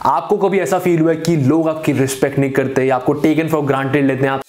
आपको कभी ऐसा फील हुआ है कि लोग आपकी रिस्पेक्ट नहीं करते या आपको टेकन फॉर ग्रांटेड लेते हैं? आप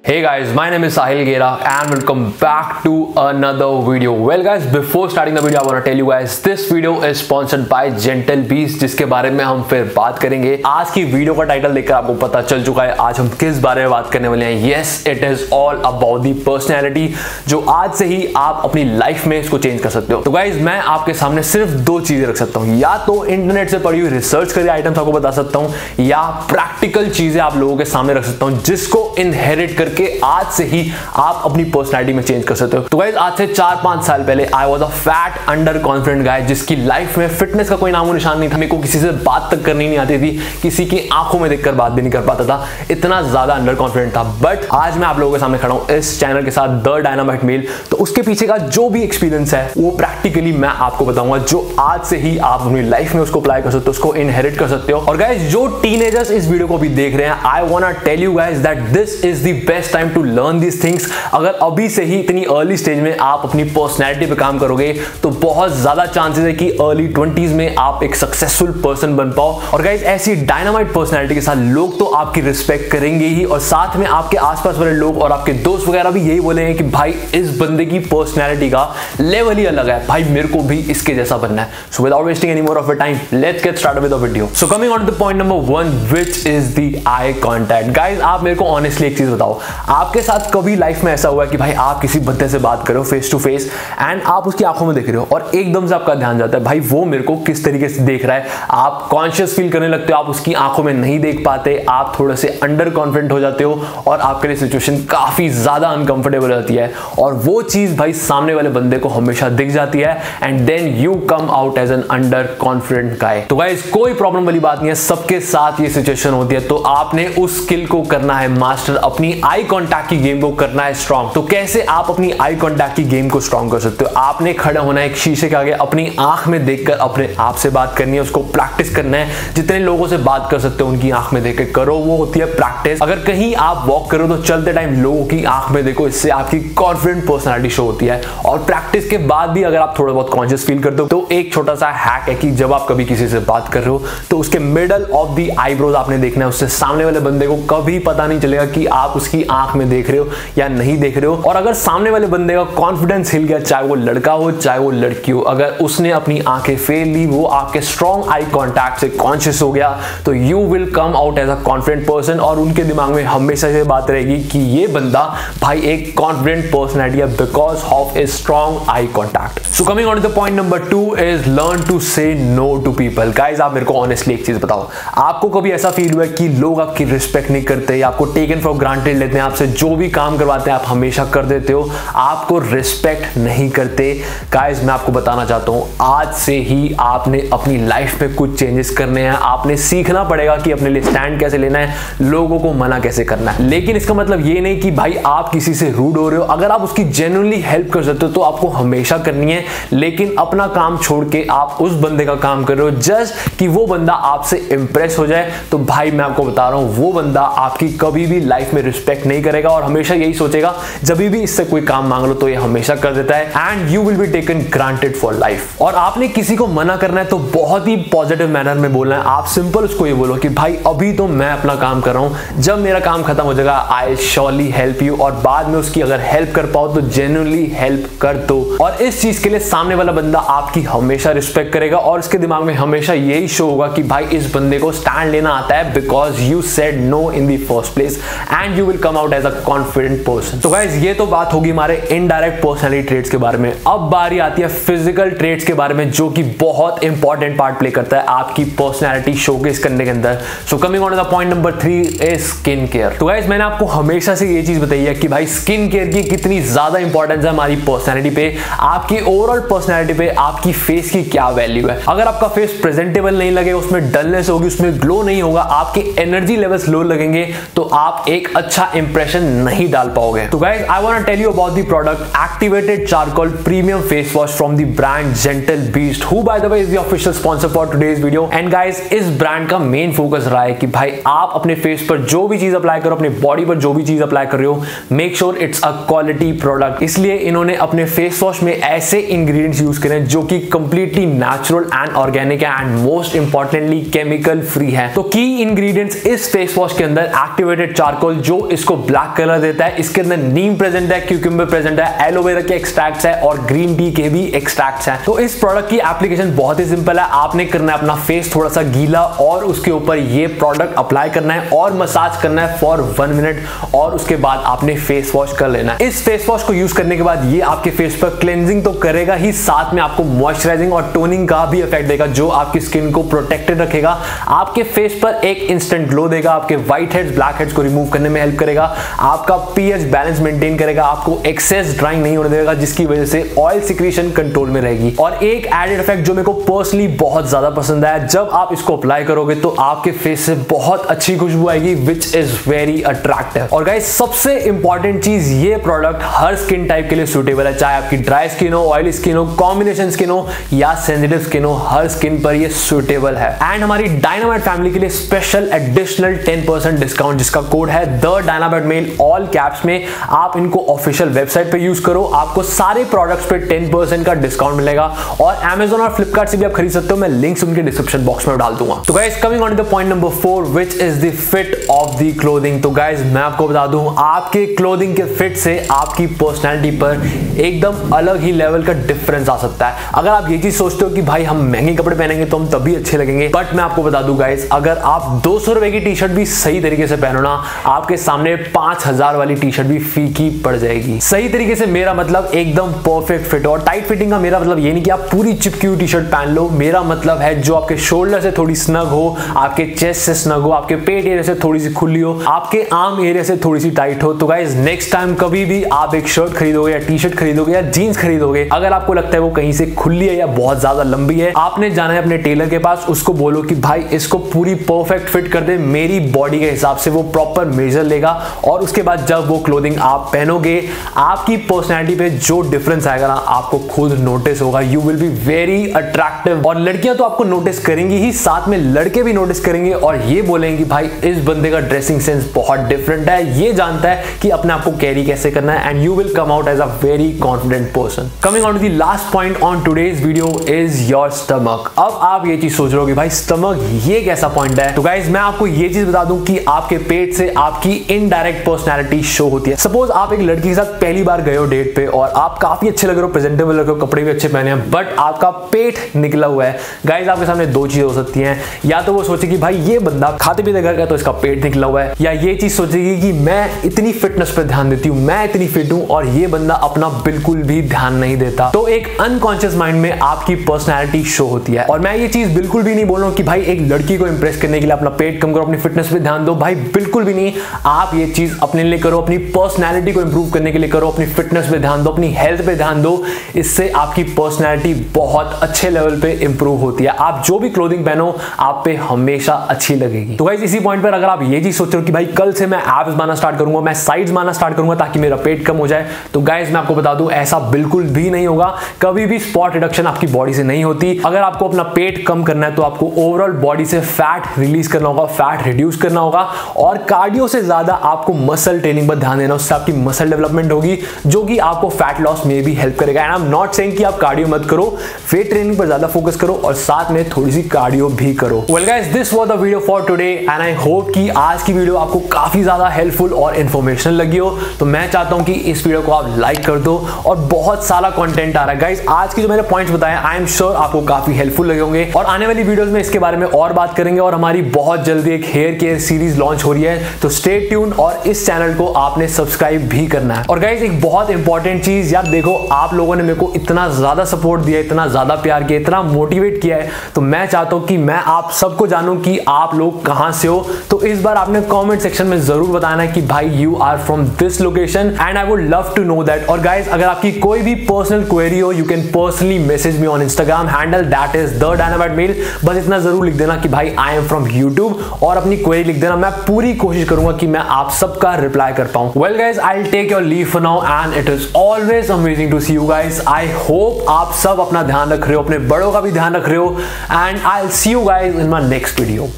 Hey guys, my name is Sahil Gera and welcome back to another video. Well guys, before starting the video, I want to tell you guys this video is sponsored by Gentle Beast, जिसके बारे में हम फिर बात करेंगे। आज की video का टाइटल देखकर आपको पता चल चुका है आज हम किस बारे में बात करने वाले हैं। Yes, it is all about the personality, जो आज से ही आप अपनी लाइफ में इसको चेंज कर सकते हो। तो गाइज मैं आपके सामने सिर्फ दो चीजें रख सकता हूँ, या तो इंटरनेट से पढ़ी हुई रिसर्च करी आइटम्स आपको बता सकता हूँ, या प्रैक्टिकल चीजें आप लोगों के सामने रख सकता हूँ जिसको इनहेरिट करके आज से ही आप अपनी पर्सनालिटी में चेंज कर सकते हो। तो गाइस आज से 4-5 साल पहले I was a fat under confident गाय, जिसकी लाइफ में फिटनेस का कोई नामो निशान नहीं था। मेरे को किसी से बात तक करनी नहीं आती थी, किसी की आंखों में देखकर बात भी नहीं कर पाता था, इतना ज्यादा अंडर कॉन्फिडेंट था। बट आज मैं आप लोगों के सामने खड़ा हूं इस चैनल के साथ, द डायनामाइट मेल। तो उसके पीछे का जो भी एक्सपीरियंस है वो प्रैक्टिकली मैं आपको बताऊंगा, जो आज से ही आप अपनी लाइफ में उसको अप्लाई कर सकते हो, उसको इनहेरिट कर सकते हो। और गाइस जो टीनेजर्स इस वीडियो को भी देख रहे हैं, I want to tell you guys that this is the best time to learn this things. अगर अभी से ही इतनी अर्ली स्टेज में आप अपनी पर्सनैलिटी पे काम करोगे तो बहुत ज्यादा चांसेस है कि अर्ली 20s में आप एक सक्सेसफुल पर्सन बन पाओ। और गाइस ऐसी डायनामाइट पर्सनैलिटी के साथ लोग तो आपकी रिस्पेक्ट करेंगे ही, और साथ में आपके आसपास वाले लोग और आपके दोस्त वगैरह भी यही बोलेंगे कि भाई इस बंदे की पर्सनैलिटी का लेवल ही अलग है, भाई मेरे को भी इसके जैसा बनना है। So without wasting any more of your time, let's get started with the video. So coming on to the point number 1, which is the eye contact. Guys आप मेरे को ऑनेस्टली एक चीज बताओ, आपके साथ कभी लाइफ में ऐसा हुआ है कि भाई आप किसी बंदे से बात करो फेस टू फेस एंड आप उसकी आंखों में देख रहे हो और एकदम से आपका ध्यान जाता है भाई वो मेरे को किस तरीके से देख रहा है, आप कॉन्शियस फील करने लगते हो, आप उसकी आंखों में नहीं देख पाते, आप थोड़े से अंडर कॉन्फिडेंट हो जाते हो और आपके लिए सिचुएशन काफी ज्यादा अनकंफर्टेबल होती है, और वो चीज भाई सामने वाले बंदे को हमेशा दिख जाती है and then you come out as an under confident guy. तो गाइस कोई प्रॉब्लम वाली बात नहीं है, सबके साथ ये सिचुएशन होती है। तो आपने उस स्किल को करना है मास्टर, अपनी आई कॉन्टैक्ट की गेम को करना है स्ट्रॉन्ग। तो कैसे आप अपनी आई कांटेक्ट की गेम को स्ट्रॉन्ग कर सकते हो? आपने खड़ा होना है एक शीशे के आगे, अपनी आंख में देखकर अपने आप से बात करनी है, उसको प्रैक्टिस करना है। जितने लोगों से बात कर सकते हो उनकी आंख में देखकर करो, वो होती है प्रैक्टिस। अगर कहीं आप वॉक करो तो चलते टाइम लोगों की आंख में देखो, इससे आपकी कॉन्फिडेंट पर्सनालिटी शो होती है। और प्रैक्टिस के बाद भी अगर आप थोड़ा बहुत कॉन्शियस फील करते हो तो एक छोटा सा हैक है कि जब आप कभी किसी से बात कर रहे हो तो उसके मिडल ऑफ द आईब्रोज आपने देखना है, उससे सामने वाले बंदे को कभी पता नहीं चलेगा कि आप उसकी आंख में देख रहे हो या नहीं देख रहे हो। और अगर सामने वाले बंदे का कॉन्फिडेंस हिल गया, चाहे वो लड़का हो चाहे वो लड़की हो, अगर उसने अपनी आंखें फेर ली, वो आपके स्ट्रॉन्ग आई कांटेक्ट से कॉन्शियस हो गया, तो you will come out as a confident person. और उनके दिमाग में हमेशा ये बात रहेगी कि ये बंदा भाई एक कॉन्फिडेंट पर्सनैलिटी है because of a strong eye contact. So coming on to the point number 2 is learn to say no to people. Guys आप मेरे को ऑनेस्टली एक चीज बताओ, आपको कभी ऐसा फील हुआ है कि लोग आपकी रिस्पेक्ट नहीं करते या आपको टेकन फॉर ग्रांटेड लेते हैं, आपसे जो भी काम करवाते हैं आप हमेशा कर देते हो, आपको रिस्पेक्ट नहीं करते? गाइस मैं आपको बताना चाहता हूं, आज से ही आपने अपनी लाइफ में कुछ चेंजेस करने हैं। आपने सीखना पड़ेगा कि अपने लिए स्टैंड कैसे लेना है, लोगों को मना कैसे करना है। लेकिन इसका मतलब ये नहीं कि भाई आप किसी से रूड हो रहे हो। अगर आप उसकी जेन्युइनली हेल्प कर सकते हो तो आपको हमेशा करनी है, लेकिन अपना काम छोड़ के आप उस बंदे का काम कर रहे हो जस्ट कि वो बंदा आपसे इंप्रेस हो जाए, तो भाई मैं आपको बता रहा हूं वो बंदा आपकी कभी भी लाइफ में रिस्पेक्ट नहीं करेगा और हमेशा यही सोचेगा जब भी इससे कोई काम मांग लो तो ये हमेशा कर देता है, and you will be taken granted for life. और आपने किसी को मना करना है तो बहुत ही पॉजिटिव मैनर में बोलना है। आप सिंपल उसको ये बोलो कि भाई अभी तो मैं अपना काम कर रहा हूं, जब मेरा काम खत्म हो जाएगा आई श्योरली हेल्प यू, और बाद में उसकी अगर हेल्प कर पाओ तो जेन्युइनली हेल्प कर दो। और इस चीज के लिए सामने वाला बंदा आपकी हमेशा रिस्पेक्ट करेगा और इसके दिमाग में हमेशा यही शो होगा कि भाई इस बंदे को स्टैंड लेना आता है because you said no in the first place, and you will come out as a confident person. तो गाइस ये तो बात होगी हमारे इनडायरेक्ट पर्सनैलिटी ट्रेट्स के बारे में। अब बारी आती है फिजिकल ट्रेट्स के बारे में, जो कि बहुत इंपॉर्टेंट पार्ट प्ले करता है आपकी पर्सनैलिटी शोकेस करने के अंदर। सो coming on the point number 3 is skin care. तो गाइस मैंने आपको हमेशा से ये चीज बताई है कि भाई स्किन केयर की कितनी ज्यादा इंपॉर्टेंस है हमारी पर्सनैलिटी पे, आपकी ओवरऑल पर्सनैलिटी पे, आपकी फेस की क्या वैल्यू है। अगर आपका फेस प्रेजेंटेबल नहीं लगेगा, उसमें डलनेस होगी, उसमें ग्लो नहीं होगा, आपके एनर्जी लेवल्स लो लगेंगे, तो आप एक अच्छा इंप्रेशन नहीं डाल पाओगे। तो guys I want to tell you about the product activated charcoal premium face wash from the brand Gentle Beast, who by the way is the official sponsor for today's video. And guys इस brand का main focus रहा है कि भाई आप अपने face पर जो भी चीज अप्लाई करो, अपने बॉडी पर जो भी चीज अप्लाई कर रहे हो, make sure it's a quality product. इसलिए इन्होंने अपने फेस वॉश में ऐसे इंग्रेडिएंट्स यूज करे जो कि कंप्लीटली नेचुरल एंड ऑर्गेनिक है and most importantly chemical free है। तो की इंग्रेडिएंट्स इस फेस वॉश के अंदर एक्टिवेटेड चारकोल जो इसको ब्लैक कलर देता है, इसके अंदर नीम प्रेजेंट है, क्यूकम्बर प्रेजेंट है, एलोवेरा के एक्सट्रैक्ट्स है और ग्रीन टी के भी एक्सट्रैक्ट्स हैं। तो इस प्रोडक्ट की एप्लीकेशन बहुत ही सिंपल है। आपने करना है अपना फेस थोड़ा सा गीला और उसके ऊपर ये प्रोडक्ट अप्लाई करना है और मसाज करना है फॉर 1 मिनट और उसके बाद आपने फेस वॉश कर लेना है। इस फेस वॉश को यूज करने के बाद ये आपके फेस पर क्लेंजिंग तो करेगा ही, साथ में आपको मॉइस्चराइजिंग और टोनिंग का भी इफेक्ट देगा जो आपकी स्किन को प्रोटेक्टेड रखेगा, आपके फेस पर एक इंस्टेंट ग्लो देगा, आपके व्हाइट हेड्स ब्लैक हेड्स को रिमूव करने में हेल्प करेगा, आपका पीएच बैलेंस मेंटेन करेगा, आपको एक्सेस ड्राइंग नहीं होने देगा जिसकी वजह से ऑयल सिक्रीशन कंट्रोल में रहेगी। और एक एडेड इफेक्ट जो मेरे को पर्सनली बहुत ज्यादा पसंद आया, जब आप इसको अप्लाई करोगे तो आपके फेस से बहुत अच्छी खुशबू आएगी विच इज वेरी अट्रैक्टिव। और गाइस सबसे इंपॉर्टेंट चीज, ये प्रोडक्ट हर स्किन टाइप के लिए सूटेबल है, चाहे आपकी ड्राई स्किन हो, ऑयली स्किन हो, कॉम्बिनेशन स्किन हो या सेंसिटिव स्किन हो, हर स्किन पर ये सूटेबल है। एंड हमारी डायनामाइट फैमिली के लिए स्पेशल एडिशनल 10% डिस्काउंट जिसका कोड है the dynamite mail all caps में। आप इनको ऑफिशियल वेबसाइट पे यूज करो, आपको सारे प्रोडक्ट्स पे 10% का डिस्काउंट मिलेगा और Amazon और फ्लिपकार्ट से भी आप खरीद सकते हो, मैं लिंक्स उनके डिस्क्रिप्शन बॉक्स में डाल दूंगा। तो guys coming on to the point number 4 which is the fit of the clothing. तो गाइस मैं आपको बता दूं, आपके क्लोथिंग के फिट से आपकी पर्सनैलिटी पर एकदम अलग ही लेवल का डिफरेंस आ सकता है। अगर आप ये चीज सोचते हो कि भाई हम महंगे कपड़े पहनेंगे तो हम तभी अच्छे लगेंगे, बट मैं आपको बता दूं गाइस, अगर आप 200 रुपए की टी शर्ट भी सही तरीके से पहनो ना, आपके सामने 5000 वाली टी शर्ट भी फीकी पड़ जाएगी। सही तरीके से मेरा मतलब एकदम परफेक्ट फिट। और टाइट फिटिंग का मेरा मतलब ये नहीं कि आप पूरी चिपकी हुई टी शर्ट पहन लो, मेरा मतलब है जो आपके शोल्डर से थोड़ी स्नग हो, आपके चेस्ट से स्नग हो, आपके पेट एरिया से थोड़ी सी खुली हो, आपके आर्म एरिया से थोड़ी सी टाइट हो। तो गाइस नेक्स्ट टाइम कभी भी आप एक शर्ट खरीदोगे या टी शर्ट खरीदोगे या जीन्स खरीदोगे, अगर आपको लगता है वो कहीं से खुली है या बहुत ज्यादा लंबी है, आपने जाना है अपने टेलर के पास, उसको बोलो कि भाई इसको पूरी परफेक्ट फिट कर दे मेरी बॉडी के हिसाब से। वो प्रॉपर मेजर लेगा और उसके बाद जब वो क्लोथिंग आप पहनोगे, आपकी पर्सनैलिटी पे जो डिफरेंस आएगा ना, आपको खुद नोटिस होगा। You will be very attractive. और लड़कियां तो आपको नोटिस करेंगी ही, साथ में लड़के भी नोटिस करेंगे और ये बोलेंगे भाई इस बंदे का ड्रेसिंग सेंस बहुत डिफरेंट है, ये जानता है कि अपने आप को कैरी कैसे करना है, and you will come out as a very confident person. Coming on to the last point on today's video is your stomach. अब आप ये चीज सोच रहे हो कि भाई स्टमक ये कैसा पॉइंट है, तो गाइज मैं आपको ये चीज बता दूं कि आपके पेट से आपकी इनडायरेक्ट पर्सनैलिटी शो होती है। सपोज आप एक लड़की के साथ पहली बार गए हो डेट पे और आप काफी अच्छे लग रहे हो, प्रेजेंटेबल लग रहे हो, कपड़े भी अच्छे पहने हैं, बट आपका पेट निकला हुआ है। गाइज आपके सामने दो चीजें हो सकती हैं, या तो वो सोचेगी भाई ये बंदा खाते पीते घर का तो इसका पेट निकला हुआ है, या ये चीज सोचेगी कि मैं इतनी फिटनेस पे ध्यान देती हूँ, मैं इतनी फिट हूँ और ये बंदा अपना बिल्कुल भी ध्यान नहीं देता। तो एक अनकॉन्शियस माइंड में आपकी पर्सनैलिटी शो होती है। और मैं ये चीज बिल्कुल भी नहीं बोल रहा हूँ कि भाई एक लड़की को इंप्रेस करने के लिए अपना पेट कम करो, अपनी फिटनेस पे ध्यान दो, भाई बिल्कुल भी नहीं। आप ये चीज अपने लिए करो, अपनी पर्सनैलिटी को इंप्रूव करने के लिए करो, अपनी फिटनेस पे ध्यान दो, अपनी हेल्थ पे ध्यान दो, इससे आपकी पर्सनैलिटी बहुत अच्छे लेवल पे इंप्रूव होती है। आप जो भी क्लोथिंग पहनो आप पे हमेशा अच्छी लगेगी। तो गाइस इसी पॉइंट पर अगर आप ये चीज सोच रहे हो कि भाई कल से मैं एब्स बनाना स्टार्ट करूंगा, मैं साइड्स बनाना स्टार्ट करूंगा ताकि मेरा पेट कम हो जाए, तो गाइस मैं आपको बता दूं ऐसा बिल्कुल भी नहीं होगा। कभी भी स्पॉट रिडक्शन आपकी बॉडी से नहीं होती। अगर आपको अपना पेट कम करना है तो आपको ओवरऑल बॉडी से फैट रिलीज करना होगा, फैट रिड्यूस करना होगा और कार्डियो से ज्यादा आपको मसल ट्रेनिंग पर ध्यान देना, उससे आपकी मसल डेवलपमेंट होगी जो कि आपको फैट लॉस में भी हेल्प करेगा। And I am not saying कि आप कार्डियो मत करो, वेट ट्रेनिंग पर ज्यादा फोकस करो और साथ में थोड़ी सी कार्डियो भी करो। Well guys this was the video for today and I hope कि आज की वीडियो आपको काफी ज्यादा हेल्पफुल और इंफॉर्मेशनल लगी हो। तो मैं चाहता हूं कि इस वीडियो को आप लाइक कर दो और बहुत सारा कंटेंट आ रहा है गाइस। आज की जो मैंने पॉइंट्स बताए आई एम श्योर आपको काफी हेल्पफुल लगे होंगे और आने वाली वीडियोस में इसके बारे में और बात करेंगे। और हमारी बहुत जल्दी एक हेयर केयर सीरीज लॉन्च हो रही है, तो स्टे ट्यून और इस चैनल को आपने सब्सक्राइब भी करना है। और गाइस एक बहुत इंपॉर्टेंट चीज, यार देखो आप लोगों ने मेरे को इतना ज्यादा सपोर्ट दिया, इतना ज्यादा प्यार किया, इतना मोटिवेट किया है, तो मैं चाहता हूं कि मैं आप सबको जानूं कि आप लोग कहां से हो। तो इस बार आपने कमेंट सेक्शन में जरूर बताना है कि भाई you are from this location and I would love to know that. और गाइस अगर आपकी कोई भी पर्सनल क्वेरी हो, you can personally message me on Instagram handle that is the dynamite Male. बस इतना जरूर लिख देना कि भाई आई एम फ्रॉम यूट्यूब और अपनी क्वेरी लिख देना। मैं पूरी कोशिश करूंगा कि मैं आप सबका रिप्लाई कर पाऊं। Well guys, I will take your leave for now and it is always amazing to see you guys. I hope आप सब अपना ध्यान रख रहे हो, अपने बड़ों का भी ध्यान रख रहे हो, and I will see you guys in my next video.